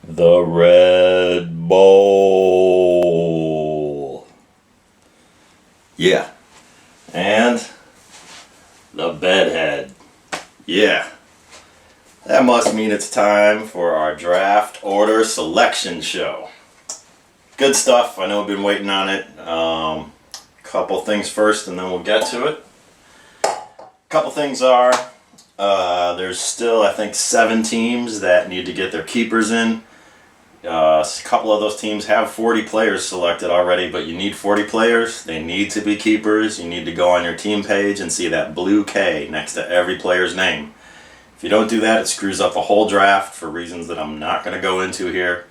The Red Bull. Yeah. And the bedhead. Yeah. That must mean it's time for our draft order selection show. Good stuff. I know I've been waiting on it. Couple things first and then we'll get to it. Couple things are, there's still, I think, 7 teams that need to get their keepers in. A couple of those teams have 40 players selected already, but you need 40 players. They need to be keepers. You need to go on your team page and see that blue K next to every player's name. If you don't do that, it screws up the whole draft for reasons that I'm not going to go into here.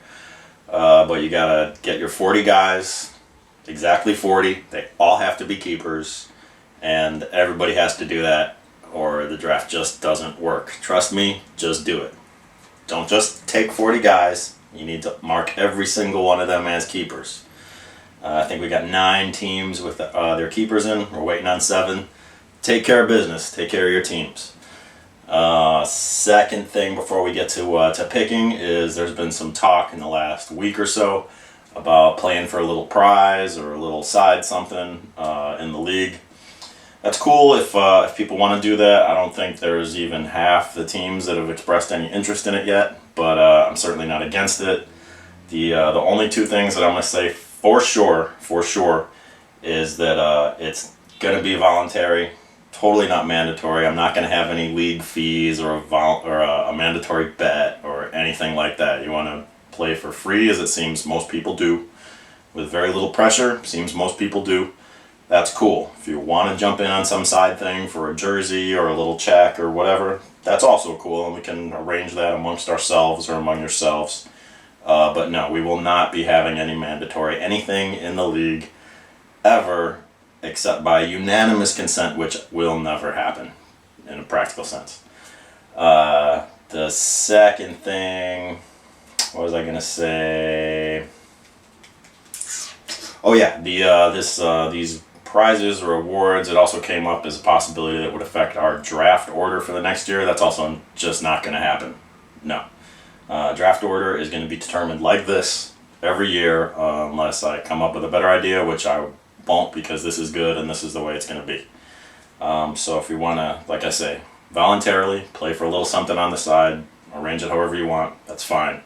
But you got to get your 40 guys, exactly 40. They all have to be keepers, and everybody has to do that, or the draft just doesn't work. Trust me, just do it. Don't just take 40 guys. You need to mark every single one of them as keepers. I think we got 9 teams with their keepers in. We're waiting on 7. Take care of business. Take care of your teams. Second thing before we get to picking is there's been some talk in the last week or so about playing for a little prize or a little side something in the league. That's cool if people want to do that. I don't think there's even half the teams that have expressed any interest in it yet, but I'm certainly not against it. The only 2 things that I'm going to say for sure is that it's going to be voluntary, totally not mandatory. I'm not going to have any league fees or a mandatory bet or anything like that. You want to play for free, as it seems most people do, with very little pressure, seems most people do. That's cool. If you want to jump in on some side thing for a jersey or a little check or whatever, that's also cool, and we can arrange that amongst ourselves or among yourselves. But no, we will not be having any mandatory anything in the league ever, except by unanimous consent, which will never happen in a practical sense. The second thing, what was I going to say? Oh yeah, these prizes or awards, it also came up as a possibility that would affect our draft order for the next year. That's also just not going to happen. No. Draft order is going to be determined like this every year unless I come up with a better idea, which I won't, because this is good and this is the way it's going to be. So if you want to, like I say, voluntarily play for a little something on the side, arrange it however you want, that's fine.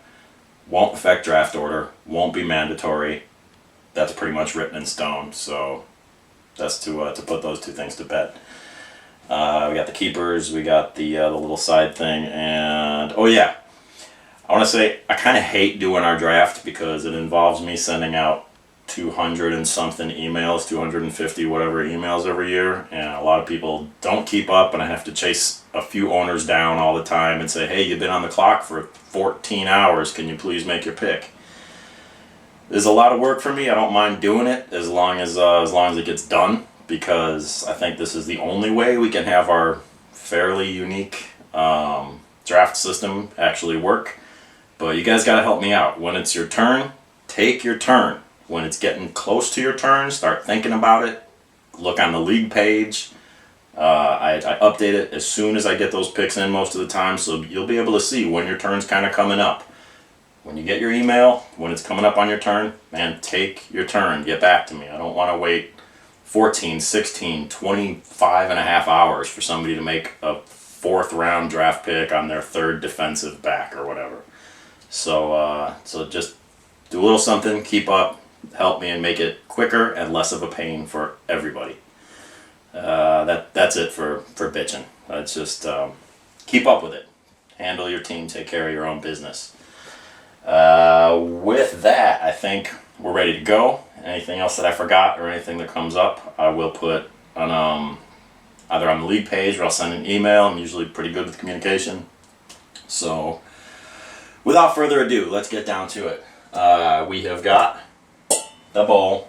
Won't affect draft order, won't be mandatory. That's pretty much written in stone, so that's to put those 2 things to bed. We got the keepers, we got the little side thing, and oh yeah, I want to say I kind of hate doing our draft because it involves me sending out 200 and something emails, 250 whatever emails every year, and a lot of people don't keep up, and I have to chase a few owners down all the time and say, hey, you've been on the clock for 14 hours, can you please make your pick? There's a lot of work for me. I don't mind doing it as long as it gets done, because I think this is the only way we can have our fairly unique draft system actually work. But you guys got to help me out. When it's your turn, take your turn. When it's getting close to your turn, start thinking about it. Look on the league page. I update it as soon as I get those picks in most of the time, so you'll be able to see when your turn's kind of coming up. When you get your email, when it's coming up on your turn, man, take your turn. Get back to me. I don't want to wait 14, 16, 25 and a half hours for somebody to make a 4th round draft pick on their 3rd defensive back or whatever. So just do a little something, keep up, help me, and make it quicker and less of a pain for everybody. That's it for bitching. It's just keep up with it. Handle your team, take care of your own business. With that, I think we're ready to go. Anything else that I forgot or anything that comes up, I will put on either on the league page or I'll send an email. I'm usually pretty good with communication. So, without further ado, let's get down to it. We have got the bowl.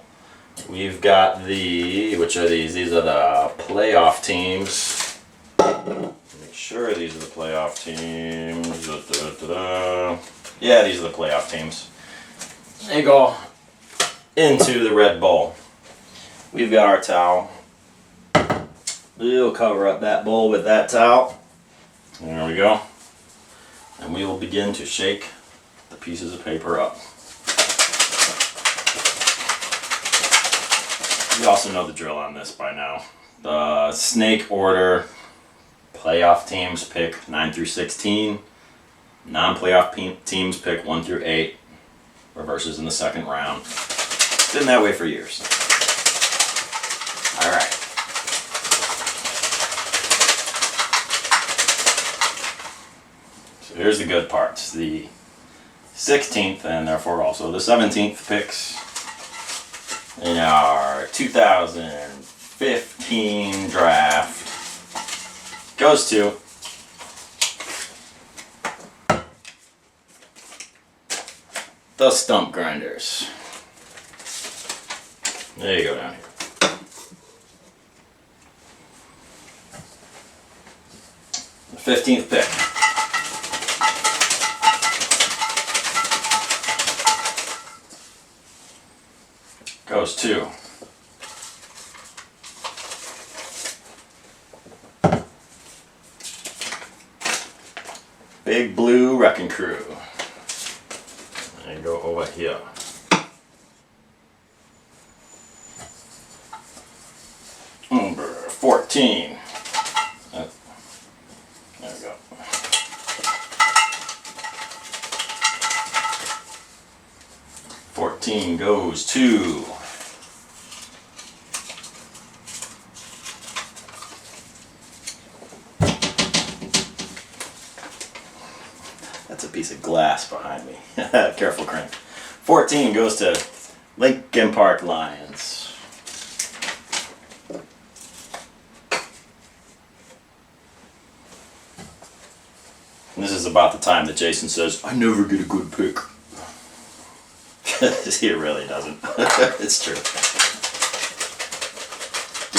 We've got which are these? These are the playoff teams. Make sure these are the playoff teams. Yeah, these are the playoff teams. They go into the Red Bull. We've got our towel. We'll cover up that bowl with that towel. There we go. And we will begin to shake the pieces of paper up. You also know the drill on this by now. The snake order, playoff teams pick 9 through 16. Non-playoff teams pick 1 through 8. Reverses in the second round. Been that way for years. All right. So here's the good parts. The 16th and therefore also the 17th picks in our 2015 draft goes to the Stump Grinders. There you go down here. The 15th pick. Goes to Big Blue Wrecking Crew. And go over here. Number 14. There we go. $14 goes to that's a piece of glass behind me. Careful, Crane. 14 goes to Lincoln Park Lions. And this is about the time that Jason says, I never get a good pick. He really doesn't. It's true.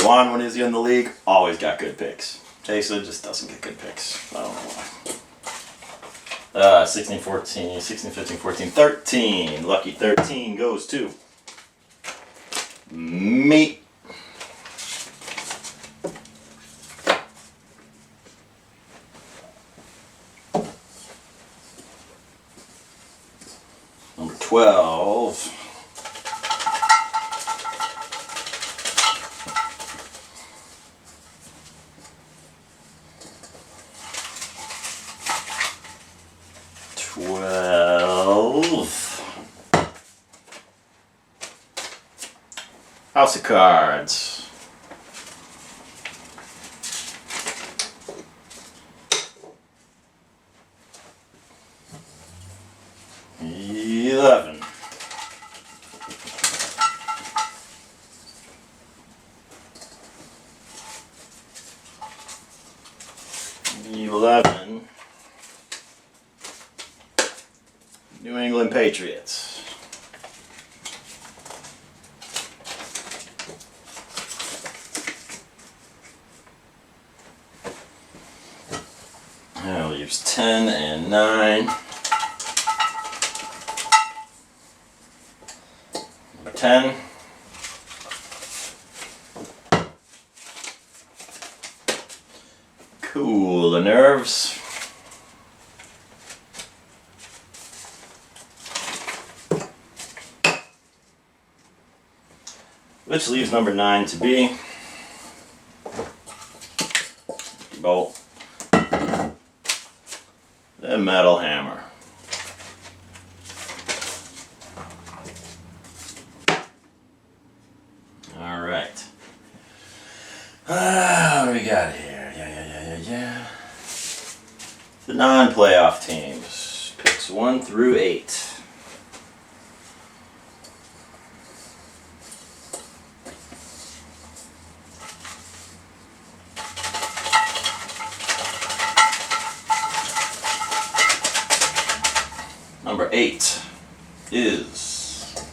Juwan, when he was in the league, always got good picks. Jason just doesn't get good picks. I don't know why. 16, 14, 16, 15, 14, 13. Lucky 13 goes to me. Number 12. House of Cards. $11. New England Patriots. That leaves 10 and 9. Number 10. Cool the nerves. Which leaves number 9 to be Bolt. The Metal Hammer. All right. What do we got here? Yeah. The non-playoff teams. Picks 1 through 8. Number 8 is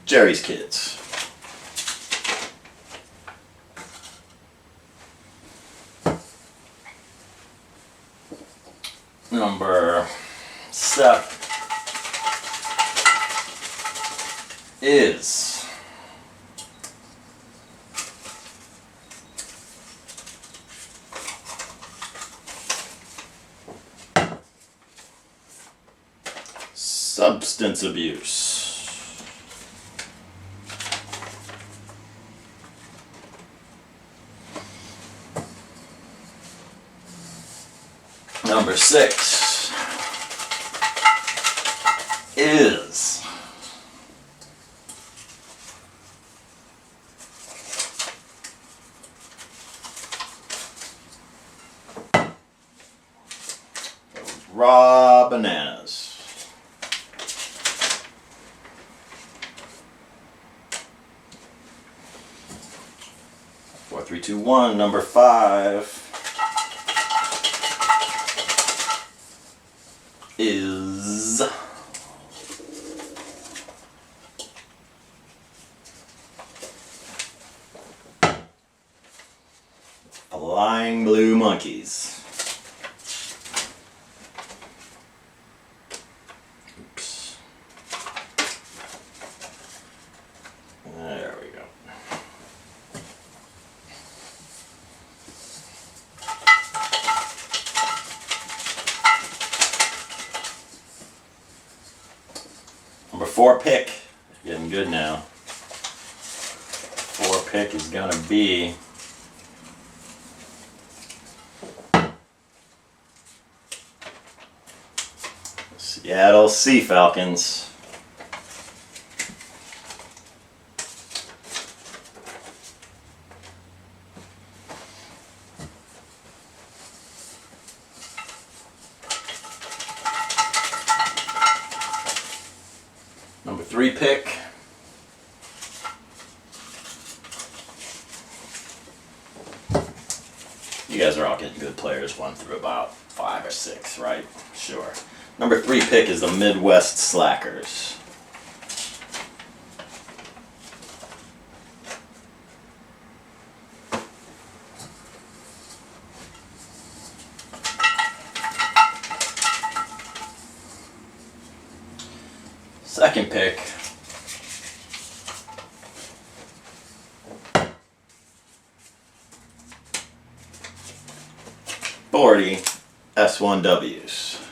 Jerry's Kids. Number 7 is substance abuse. Number 6 is raw bananas. 4, 3, 2, 1. Number 5 is Flying Blue Monkeys. Oops. There we go. Number 4 pick, getting good now. 4 pick is gonna be Seattle Sea Falcons. Number 3 pick. You guys are all getting good players, 1 through about 5 or 6, right? Sure. Number 3 pick is the Midwest Slackers. Second pick Forty S1Ws.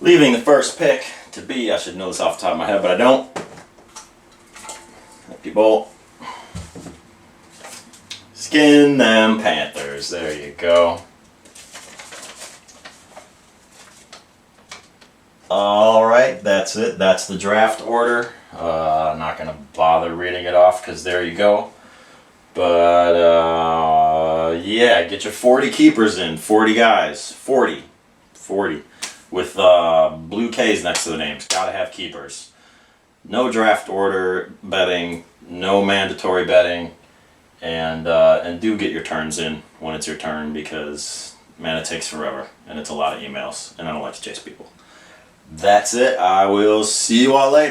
Leaving the first pick to be, I should know this off the top of my head, but I don't. Empty bolt. Skin them Panthers. There you go. Alright, that's it. That's the draft order. I'm not going to bother reading it off because there you go. But, yeah, get your 40 keepers in. 40 guys. 40. With blue K's next to the names. Gotta have keepers. No draft order betting. No mandatory betting. And do get your turns in when it's your turn because, man, it takes forever. And it's a lot of emails. And I don't like to chase people. That's it. I will see you all later.